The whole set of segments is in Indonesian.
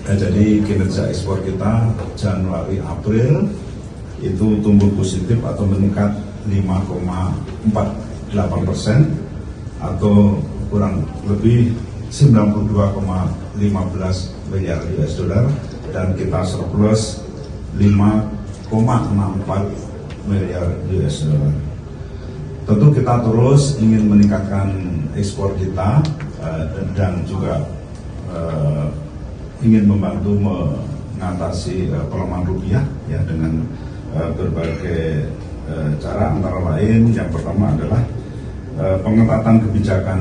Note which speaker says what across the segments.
Speaker 1: Jadi kinerja ekspor kita Januari April itu tumbuh positif atau meningkat 5,48% atau kurang lebih 92,15 miliar US dollar, dan kita surplus 5,64 miliar US dollar. Tentu kita terus ingin meningkatkan ekspor kita dan juga ingin membantu mengatasi pelemahan rupiah ya dengan berbagai cara, antara lain yang pertama adalah pengetatan kebijakan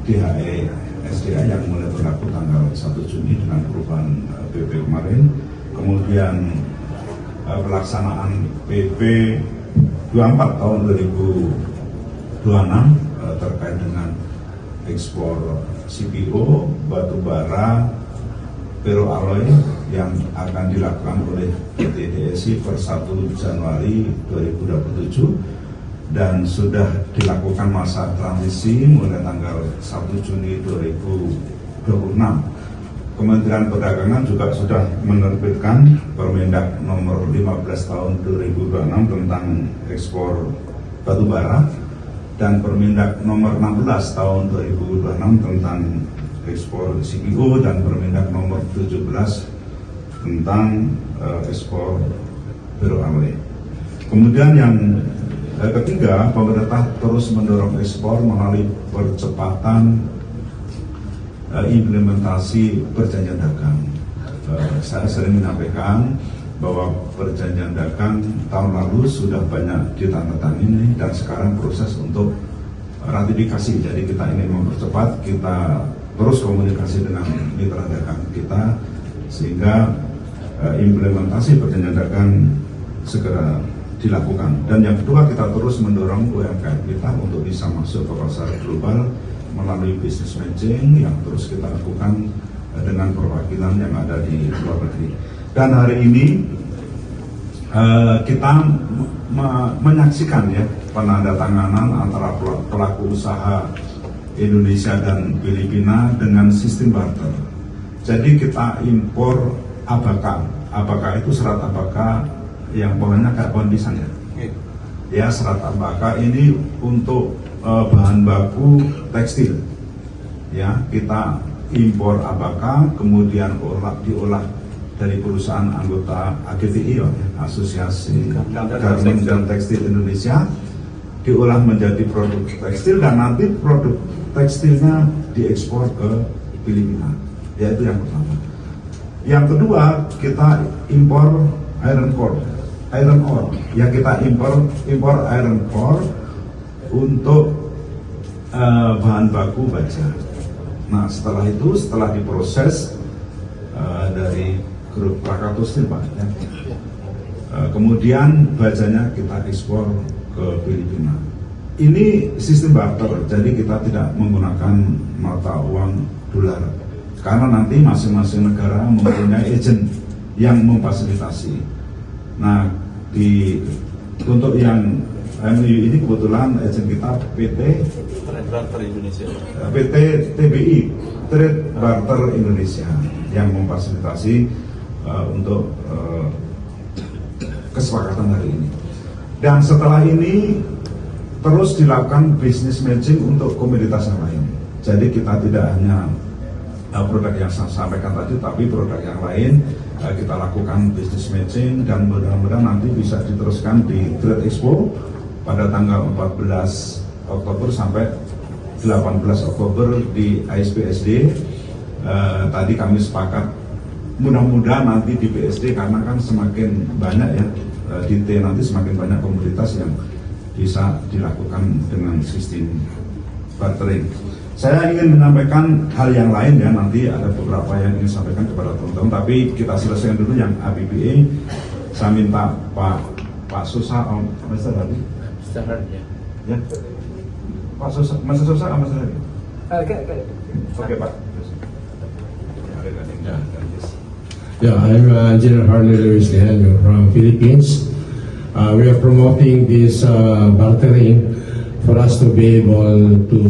Speaker 1: DHE SDA yang mulai berlaku tanggal 1 Juni dengan perubahan PP kemarin, kemudian pelaksanaan PP 24 tahun 2026 terkait dengan ekspor CPO, batu bara, ferroalloy yang akan dilakukan oleh PT DSI per 1 Januari 2027 dan sudah dilakukan masa transisi mulai tanggal 1 Juni 2026. Kementerian Perdagangan juga sudah menerbitkan Permendak nomor 15 tahun 2026 tentang ekspor batubara dan Permendak nomor 16 tahun 2026 tentang ekspor CPO dan Permendak nomor 17 tentang ekspor ferroalloy. Kemudian yang ketiga, pemerintah terus mendorong ekspor melalui percepatan implementasi perjanjian dagang. Saya sering menyampaikan bahwa perjanjian dagang tahun lalu sudah banyak ditandatangani dan sekarang proses untuk ratifikasi. Jadi kita ingin mempercepat, kita terus komunikasi dengan mitra dagang kita sehingga implementasi perjanjian dagang segera dilakukan. Dan yang kedua, kita terus mendorong UMKM kita untuk bisa masuk ke pasar global melalui business matching yang terus kita lakukan dengan perwakilan yang ada di luar negeri. Dan hari ini kita menyaksikan ya penandatanganan antara pelaku usaha Indonesia dan Filipina dengan sistem barter. Jadi kita impor abaka. Abaka itu serat abaka yang pohonnya kayak pohon pisang ya. Ya, serat abaka ini untuk bahan baku tekstil. Ya, kita impor abaka, kemudian diolah dari perusahaan anggota AGTI, ya, Asosiasi Garmen dan Tekstil Indonesia, diolah menjadi produk tekstil dan nanti produk tekstilnya diekspor ke Filipina. Yaitu yang pertama. Yang kedua, kita impor iron ore. Ya, kita impor iron ore untuk bahan baku baja. Nah, setelah itu, setelah diproses dari grup Krakatau Steel, Pak, ya, kemudian bajanya kita ekspor ke Filipina. Ini sistem barter, jadi kita tidak menggunakan mata uang dolar karena nanti masing-masing negara mempunyai agen yang memfasilitasi. Nah, untuk yang MOU ini kebetulan agen kita PT TBI, Trade Barter Indonesia, yang memfasilitasi untuk kesepakatan hari ini. Dan setelah ini terus dilakukan business matching untuk komoditas yang lain. Jadi kita tidak hanya produk yang saya sampaikan tadi, tapi produk yang lain kita lakukan business matching dan mudah-mudahan nanti bisa diteruskan di Trade Expo pada tanggal 14 Oktober sampai 18 Oktober di ISBSD. Tadi kami sepakat mudah-mudahan nanti di BSD, karena kan semakin banyak ya di T nanti semakin banyak komoditas yang bisa dilakukan dengan sistem bartering. Saya ingin menyampaikan hal yang lain ya, nanti ada beberapa yang ingin sampaikan kepada teman-teman, tapi kita selesaikan dulu yang ABBA. Saya minta Pak Susa, Mr. Hadi. Ya. Pak Susa, Mas Susa, Mas Hadi. Oke, Pak.
Speaker 2: Yeah, I'm General Harley Luis Lehanyo from Philippines. We are promoting this bartering for us to be able to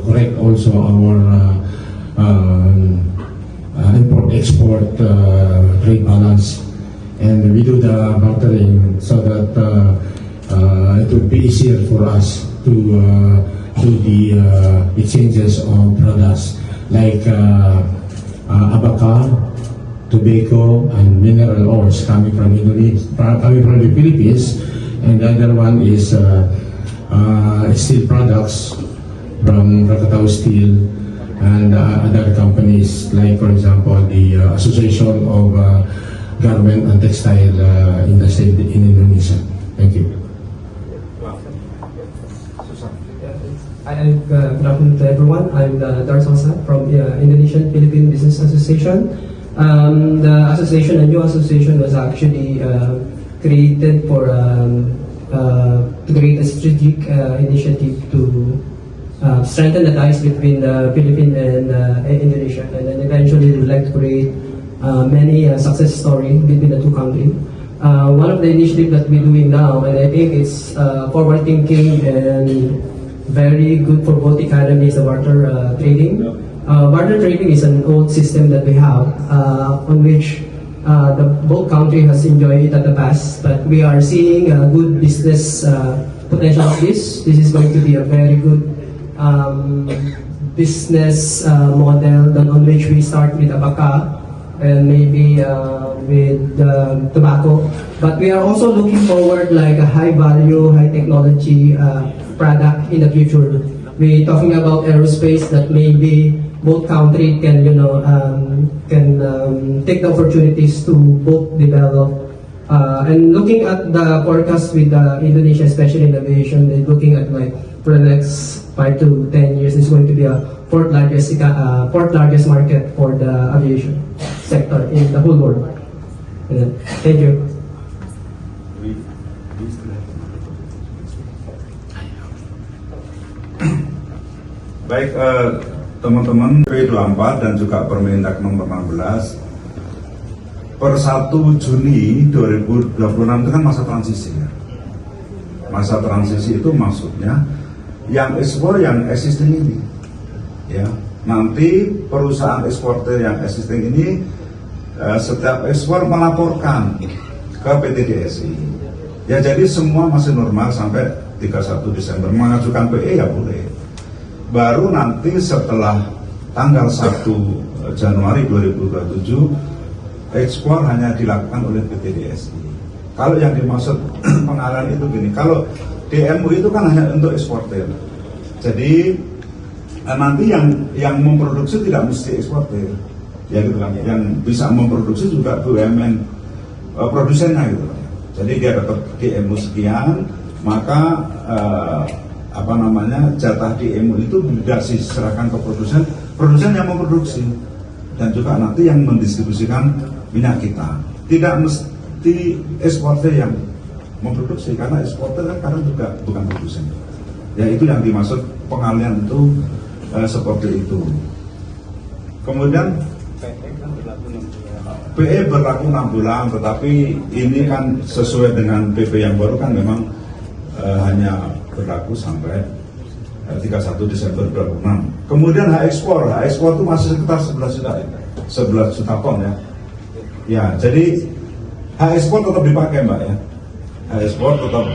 Speaker 2: correct also our import-export trade balance, and we do the bartering so that it would be easier for us to do the exchanges of products like abaca, tobacco, and mineral ores coming from Indonesia, coming from the Philippines, and the other one is steel products from Krakatau Steel and other companies, like for example the Association of Garment and Textile Industry in Indonesia. Thank you.
Speaker 3: Good afternoon to everyone. I'm Dar Sosa from Indonesian Philippine Business Association. The association, a new association, was actually created for to create a strategic initiative to strengthen the ties between the Philippines and Indonesia, and then eventually we would like to create many success stories between the two countries. One of the initiatives that we're doing now, and I think it's forward thinking and very good for both economies, the barter trading. Barter trading is an old system that we have on which the both country has enjoyed it at the past, but we are seeing a good business potential of this. This is going to be a very good business model on which we start with abaca and maybe with tobacco. But we are also looking forward like a high value, high technology product in the future. We're talking about aerospace that maybe both countries can, take the opportunities to both develop. And looking at the forecast with Indonesia, especially in aviation, they're looking at like for the next 5 to 10 years, it's going to be a fourth largest market for the aviation sector in the whole world. Thank you.
Speaker 1: Baik, teman-teman, P24 dan juga Permendak nomor 16 per 1 Juni 2026 itu kan masa transisi ya. Masa transisi itu maksudnya yang ekspor yang existing ini ya. Nanti perusahaan eksporter yang existing ini setiap ekspor melaporkan ke PT DSI. Ya, jadi semua masih normal sampai 31 Desember. Mengajukan PE ya boleh. Baru nanti setelah tanggal 1 Januari 2027 ekspor hanya dilakukan oleh PT DSI. Kalau yang dimaksud pengalihan itu gini, kalau DMU itu kan hanya untuk eksportir. Jadi nanti yang memproduksi tidak mesti eksportir, ya gitu kan. Yang bisa memproduksi juga BUMN produsennya gitu kan. Jadi dia dapat DMU sekian, maka jatah DMU itu tidak diserahkan ke produsen yang memproduksi, dan juga nanti yang mendistribusikan minyak kita. Tidak mesti eksportir yang memproduksi, karena eksportir kan kadang juga bukan produsen. Ya, itu yang dimaksud pengalihan itu seperti itu. Kemudian PE berlaku 6 bulan, tetapi ini kan sesuai dengan PP yang baru kan memang hanya berlaku sampai 31 Desember 2026. Kemudian hak ekspor itu masih sekitar 11 juta ton ya. Ya, jadi hak ekspor tetap dipakai Mbak ya. Hak ekspor tetap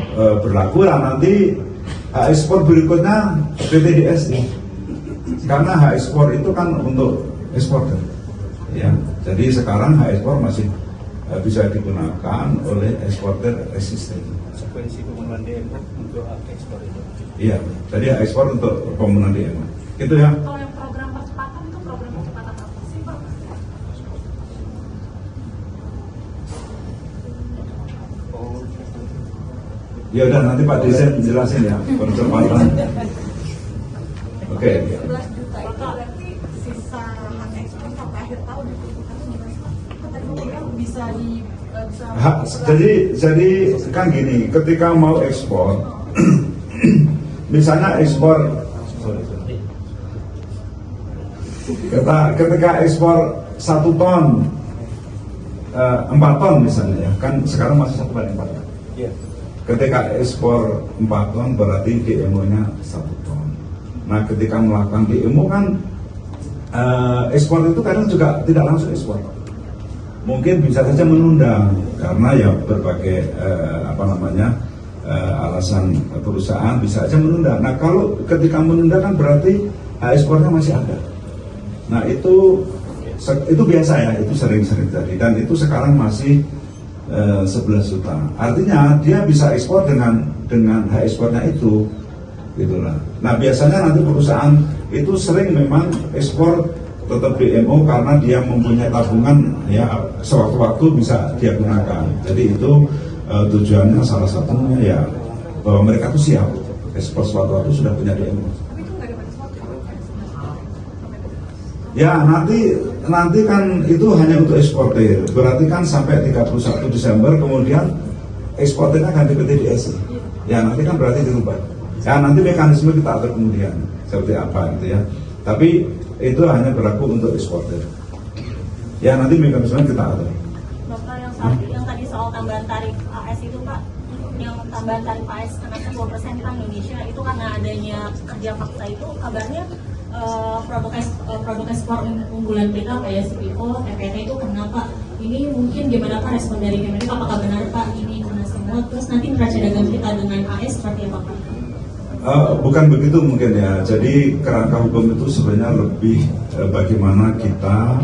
Speaker 1: berlaku, dan nanti hak ekspor berikutnya PT DSI. Karena hak ekspor itu kan untuk eksporter. Ya, jadi sekarang hak ekspor masih bisa digunakan oleh eksporter existing.
Speaker 4: Konsekuensi pembunuhan DMO untuk ekspor itu.
Speaker 1: Iya, jadi ekspor untuk pembunuhan DMO. Gitu ya.
Speaker 5: Kalau yang program percepatan itu program percepatan apa sih, Pak?
Speaker 1: Ya udah, nanti Pak Dirjen jelasin ya percepatan. Oke.
Speaker 5: 11 juta itu berarti sisa hak ekspor sampai akhir tahun itu. Bisa
Speaker 1: Jadi kan gini, ketika mau ekspor, misalnya ekspor, ketika ekspor 1 ton, 4 ton misalnya, kan sekarang masih 1/4.
Speaker 4: Iya.
Speaker 1: Ketika ekspor 4 ton berarti DMO-nya 1 ton. Nah, ketika melakukan DMO kan ekspor itu kadang juga tidak langsung ekspor. Mungkin bisa saja menunda karena ya berbagai alasan perusahaan bisa saja menunda. Nah kalau ketika menunda kan berarti ekspornya masih ada. Nah itu biasa ya, itu sering-sering terjadi dan itu sekarang masih 11 juta. Artinya dia bisa ekspor dengan hak ekspornya itu, gitulah. Nah biasanya nanti perusahaan itu sering memang ekspor tetap DMO karena dia mempunyai tabungan ya sewaktu-waktu bisa dia gunakan. Jadi itu tujuannya salah satunya ya bahwa mereka tuh siap ekspor sewaktu-waktu sudah punya DMO.
Speaker 5: Tapi itu nggak dapat ekspor kan?
Speaker 1: Ya nanti kan itu hanya untuk eksportir. Berarti kan sampai 31 Desember kemudian eksportirnya ganti PTDS. Ya nanti kan berarti dirubah. Ya nanti mekanisme kita atur kemudian seperti apa gitu ya. Tapi itu hanya berlaku untuk eksportir. Ya nanti mekanisme kita atur.
Speaker 6: Bapak yang tadi soal tambahan tarif AS itu Pak, yang tambahan tarif AS kena 10% tentang Indonesia itu karena adanya kerja paksa itu kabarnya produk ekspor unggulan kita kayak CPO, TPT itu kena Pak. Ini mungkin gimana Pak respon dari Kementerian? Apakah benar Pak ini kena semua? Terus nanti neraca dagang kita dengan AS seperti apa Pak?
Speaker 1: Bukan begitu mungkin ya. Jadi kerangka hukum itu sebenarnya lebih bagaimana kita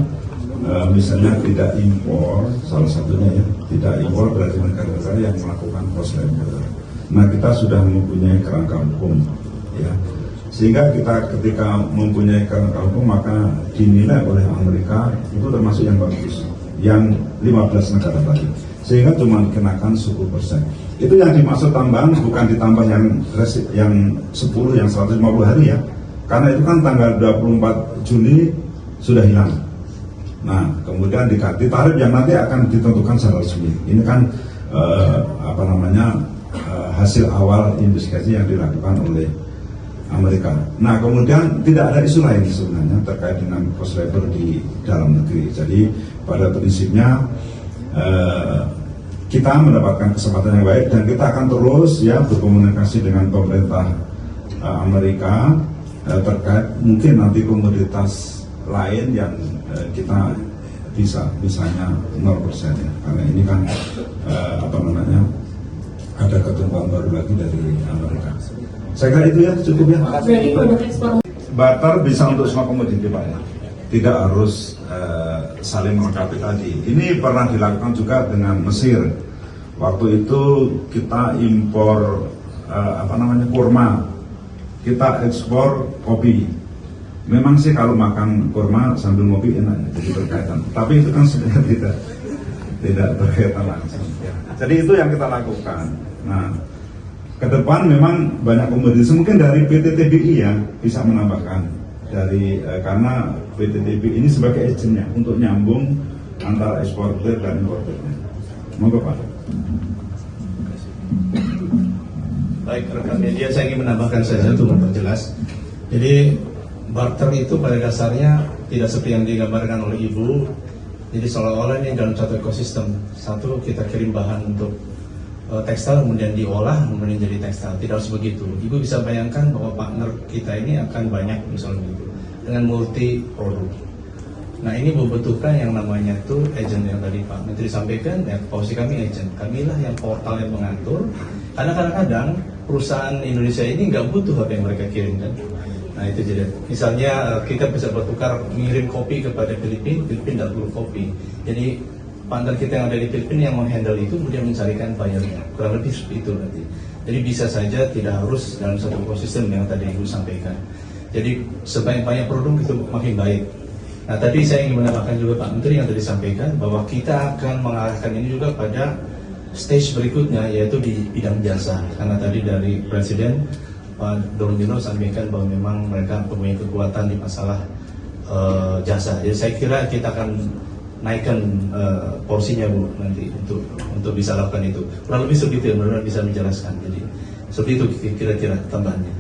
Speaker 1: misalnya tidak impor, salah satunya ya, tidak impor dari negara-negara yang melakukan forced labor. Nah kita sudah mempunyai kerangka hukum ya, sehingga kita ketika mempunyai kerangka hukum maka dinilai oleh Amerika itu termasuk yang bagus, yang 15 negara tadi, sehingga cuma dikenakan 10%. Itu yang dimaksud tambahan, bukan ditambah yang 10, yang 150 hari ya, karena itu kan tanggal 24 Juni sudah hilang. Nah kemudian diganti tarif yang nanti akan ditentukan secara resmi. Ini kan hasil awal investigasi yang dilakukan oleh Amerika. Nah kemudian tidak ada isu lain sebenarnya terkait dengan forced labor di dalam negeri. Jadi pada prinsipnya kita mendapatkan kesempatan yang baik dan kita akan terus ya berkomunikasi dengan pemerintah Amerika terkait mungkin nanti komoditas lain yang kita bisanya 0% ya, karena ini kan ada ketentuan baru lagi dari Amerika. Saya kira itu ya cukup ya.
Speaker 6: Berarti produk ekspor
Speaker 1: Barter bisa untuk semua komoditi Pak ya. Tidak harus saling melengkapi tadi. Ini pernah dilakukan juga dengan Mesir. Waktu itu kita impor kurma, kita ekspor kopi. Memang sih kalau makan kurma sambil ngopi enak, jadi berkaitan. Tapi itu kan sebenarnya tidak berkaitan langsung. Ya. Jadi itu yang kita lakukan. Nah, ke depan memang banyak komoditi. Mungkin dari PT TBI ya bisa menambahkan dari karena PT TBI ini sebagai agennya untuk nyambung antara eksportir dan importirnya. Monggo Pak.
Speaker 4: Baik, rekan media, saya ingin menambahkan saja untuk memperjelas. Jadi barter itu pada dasarnya tidak seperti yang digambarkan oleh Ibu. Jadi seolah-olah ini dalam satu ekosistem. Satu, kita kirim bahan untuk tekstil, kemudian diolah, kemudian jadi tekstil. Tidak harus begitu. Ibu bisa bayangkan bahwa partner kita ini akan banyak misalnya begitu, dengan multi produk. Nah ini membutuhkan yang namanya itu agent yang tadi Pak Menteri sampaikan, ya posisi kami agent. Kamilah yang portal yang mengatur. Karena kadang-kadang perusahaan Indonesia ini nggak butuh apa yang mereka kirimkan. Nah itu jadi, misalnya kita bisa bertukar mengirim kopi kepada Filipina, Filipina tidak perlu kopi. Jadi partner kita yang ada di Filipina yang menghandle itu kemudian mencarikan bayarnya, kurang lebih seperti itu nanti. Jadi bisa saja tidak harus dalam satu ekosistem yang tadi Ibu sampaikan. Jadi sebanyak-banyak produk itu makin baik. Nah tadi saya ingin menambahkan juga Pak Menteri yang tadi sampaikan bahwa kita akan mengarahkan ini juga pada stage berikutnya yaitu di bidang jasa. Karena tadi dari Presiden Pak Dormino sampaikan bahwa memang mereka mempunyai kekuatan di masalah jasa. Jadi saya kira kita akan naikkan porsinya Bu nanti untuk bisa lakukan itu. Kurang lebih seperti itu, mudah-mudahan bisa menjelaskan. Jadi seperti itu kira-kira tambahannya.